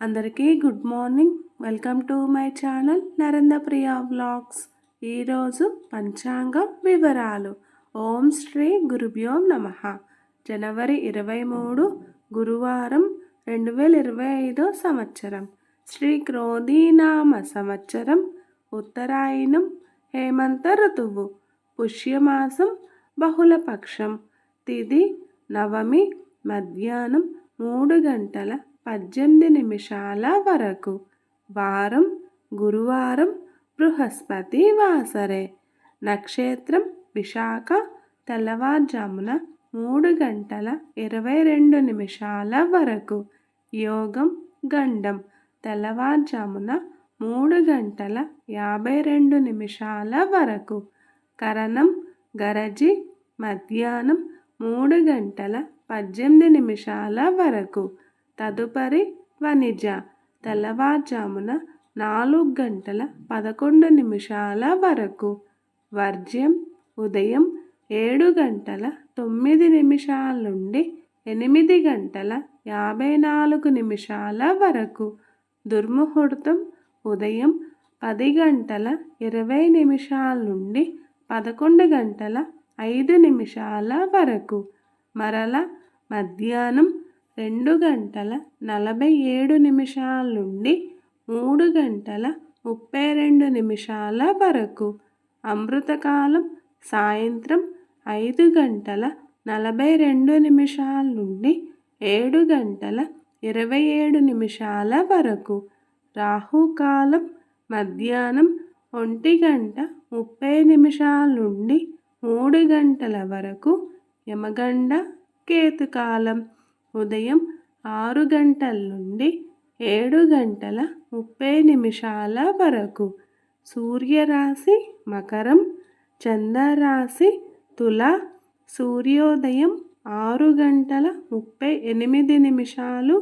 అందరికీ good morning. Welcome to my channel Narendra Priya vlogs. ఈరోజు పంచాంగం వివరాలు. ఓం శ్రీ గురుభ్యో నమః. జనవరి 23 గురువారం 2025 సంవత్సరం. శ్రీ క్రోధీనామ సంవత్సరం. ఉత్తరాయణం. హేమంత ఋతువు. పుష్యమాసం. బహుళపక్షం. తిథి నవమి. మధ్యాహ్నం 3:18 వరకు. వారం గురువారం. బృహస్పతి వాసరే. నక్షత్రం విశాఖ. తెల్లవారుజామున 3:22 వరకు. యోగం గండం. తెల్లవారుజామున 3:52 వరకు. కరణం గరజి. మధ్యాహ్నం 3:18 వరకు. తదుపరి వనిజ. తెల్లవారుజామున 4:11 వరకు. వర్జ్యం ఉదయం 7:09 నుండి 8:54 వరకు. దుర్ముహూర్తం ఉదయం 10:20 నుండి 11:05 వరకు. మరల మధ్యాహ్నం 2:47 నుండి 3:32 వరకు. అమృతకాలం సాయంత్రం 5:42 నుండి 7:27 వరకు. రాహుకాలం మధ్యాహ్నం 1:30 నుండి 3 వరకు. యమగండ కేతుకాలం ఉదయం 6 నుండి 7:30 వరకు. సూర్యరాశి మకరం. చంద్రరాశి తుల. సూర్యోదయం 6:38.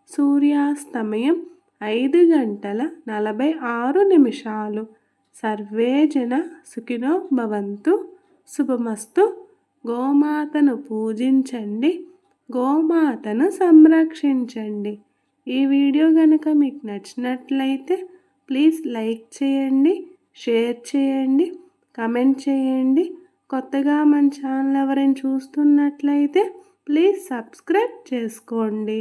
సూర్యాస్తమయం 5:46. సర్వే జన సుఖినో భవంతు. శుభమస్తు. గోమాతను పూజించండి. గోమాతను సంరక్షించండి. ఈ వీడియో కనుక మీకు నచ్చినట్లయితే ప్లీజ్ లైక్ చేయండి, షేర్ చేయండి, కమెంట్ చేయండి. కొత్తగా మన ఛానల్ ఎవరైనా చూస్తున్నట్లయితే ప్లీజ్ సబ్స్క్రైబ్ చేసుకోండి.